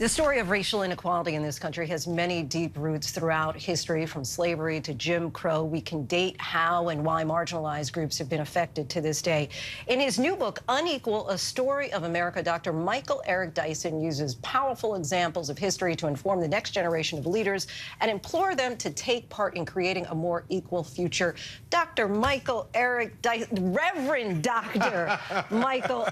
The story of racial inequality in this country has many deep roots throughout history, from slavery to Jim Crow. We can date how and why marginalized groups have been affected to this day. In his new book, Unequal, A Story of America, Dr. Eric Dyson uses powerful examples of history to inform the next generation of leaders and implore them to take part in creating a more equal future. Eric Dyson, Reverend Dr.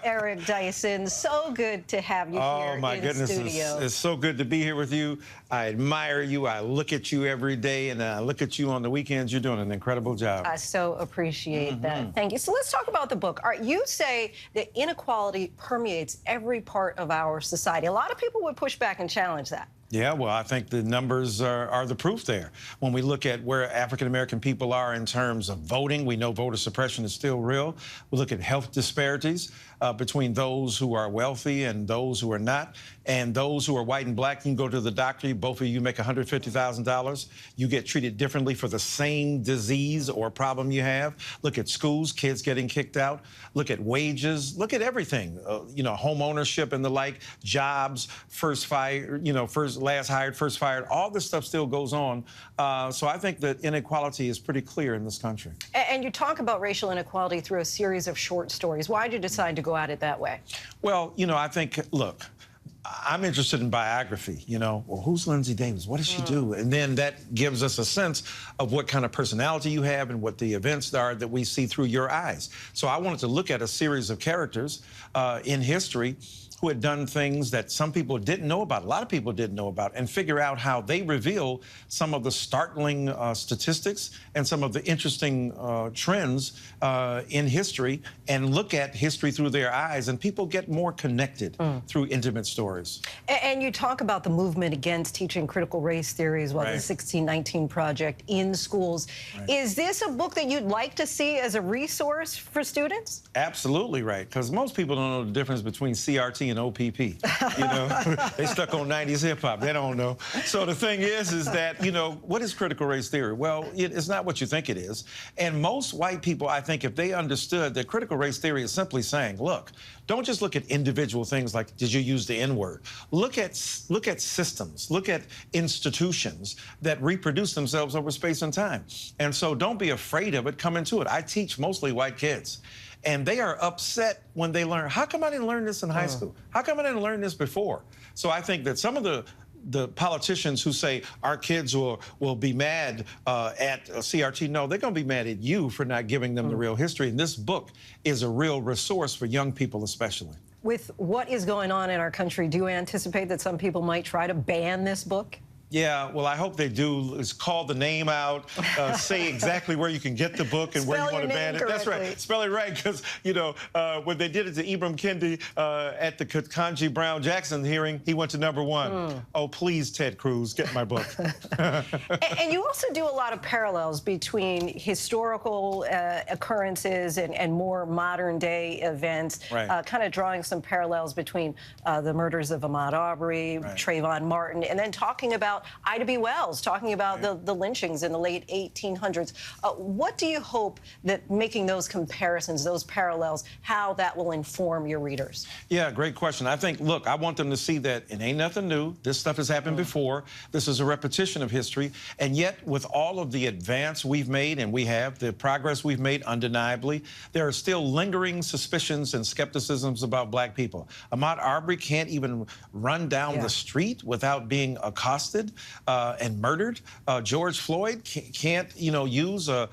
Eric Dyson, so good to have you here in studio. It's so good to be here with you. I admire you. I look at you every day, and I look at you on the weekends. You're doing an incredible job. I so appreciate that. Thank you. So let's talk about the book. All right, you say that inequality permeates every part of our society. A lot of people would push back and challenge that. Yeah, well, I think the numbers are the proof there. When we look at where African-American people are in terms of voting, we know voter suppression is still real. We look at health disparities between those who are wealthy and those who are not. And those who are white and black, you can go to the doctor, both of you make $150,000. You get treated differently for the same disease or problem you have. Look at schools, kids getting kicked out. Look at wages. Look at everything. Home ownership and the like, jobs, first fired, last hired, first fired. All this stuff still goes on. So I think that inequality is pretty clear in this country. And you talk about racial inequality through a series of short stories. Why did you decide to go at it that way? Well, I think, look, I'm interested in biography. Well, who's Linsey Davis? What does she do? And then that gives us a sense of what kind of personality you have and what the events are that we see through your eyes. So I wanted to look at a series of characters in history who had done things that some people didn't know about, a lot of people didn't know about, and figure out how they reveal some of the startling statistics and some of the interesting trends in history, and look at history through their eyes, and people get more connected through intimate stories. And you talk about the movement against teaching critical race theory as well, the 1619 Project in schools. Is this a book that you'd like to see as a resource for students? Absolutely right, because most people don't know the difference between CRT and OPP. They stuck on 90s hip-hop. They don't know. So the thing is that, what is critical race theory? Well, it's not what you think it is. And most white people, I think, if they understood that critical race theory is simply saying, look, don't just look at individual things like, did you use the N-word? Look at systems, look at institutions that reproduce themselves over space and time. And so don't be afraid of it. Come into it. I teach mostly white kids. And they are upset when they learn, how come I didn't learn this in high school? How come I didn't learn this before? So I think that some of the politicians who say our kids will be mad at CRT, no, they're going to be mad at you for not giving them the real history. And this book is a real resource for young people especially. With what is going on in our country, do you anticipate that some people might try to ban this book? Yeah, well, I hope they do. Is call the name out, say exactly where you can get the book and where you want to ban it. That's right. Spell it right, because, when they did it to Ibram Kendi at the Ketanji Brown Jackson hearing, he went to #1. Oh, please, Ted Cruz, get my book. And you also do a lot of parallels between historical occurrences and more modern-day events, kind of drawing some parallels between the murders of Ahmaud Arbery, Trayvon Martin, and then talking about Ida B. Wells, talking about the lynchings in the late 1800s. What do you hope that making those comparisons, those parallels, how that will inform your readers? Yeah, great question. I think, look, I want them to see that it ain't nothing new. This stuff has happened before. This is a repetition of history. And yet, with all of the advance we've made, and we have, the progress we've made undeniably, there are still lingering suspicions and skepticisms about black people. Ahmaud Arbery can't even run down the street without being accosted and murdered. George Floyd can't, use a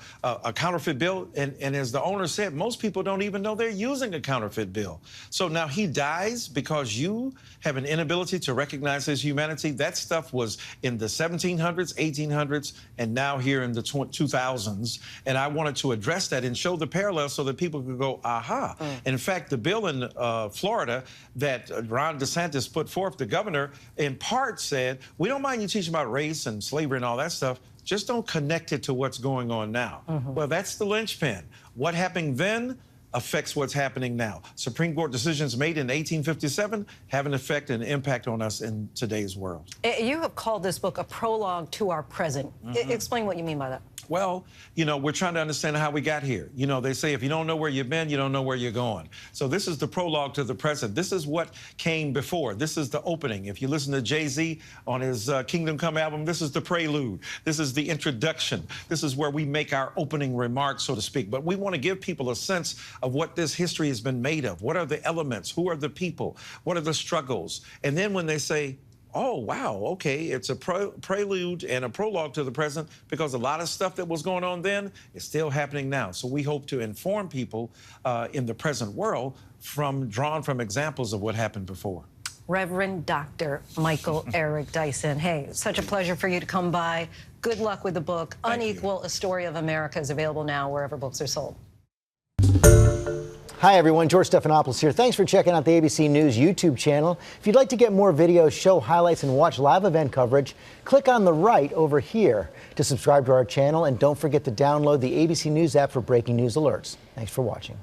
counterfeit bill. And as the owner said, most people don't even know they're using a counterfeit bill. So now he dies because you have an inability to recognize his humanity. That stuff was in the 1700s, 1800s, and now here in the 2000s. And I wanted to address that and show the parallels so that people could go, aha. In fact, the bill in Florida that Ron DeSantis put forth, the governor, in part said, we don't mind you teaching about race and slavery and all that stuff, just don't connect it to what's going on now. Well, that's the linchpin. What happened then affects what's happening now. Supreme Court decisions made in 1857 have an effect and impact on us in today's world. You have called this book a prologue to our present. Explain what you mean by that. Well, you know, we're trying to understand how we got here. You know, they say if you don't know where you've been, you don't know where you're going. So this is the prologue to the present. This is what came before. This is the opening. If you listen to Jay-Z on his Kingdom Come album, this is the prelude. This is the introduction. This is where we make our opening remarks, so to speak. But we want to give people a sense of what this history has been made of. What are the elements? Who are the people? What are the struggles? And then when they say, oh, wow, okay, it's a prelude and a prologue to the present, because a lot of stuff that was going on then is still happening now. So we hope to inform people in the present world drawn from examples of what happened before. Reverend Dr. Michael Eric Dyson. Hey, such a pleasure for you to come by. Good luck with the book. Unequal, A Story of America is available now wherever books are sold. Hi, everyone. George Stephanopoulos here. Thanks for checking out the ABC News YouTube channel. If you'd like to get more videos, show highlights, and watch live event coverage, click on the right over here to subscribe to our channel. And don't forget to download the ABC News app for breaking news alerts. Thanks for watching.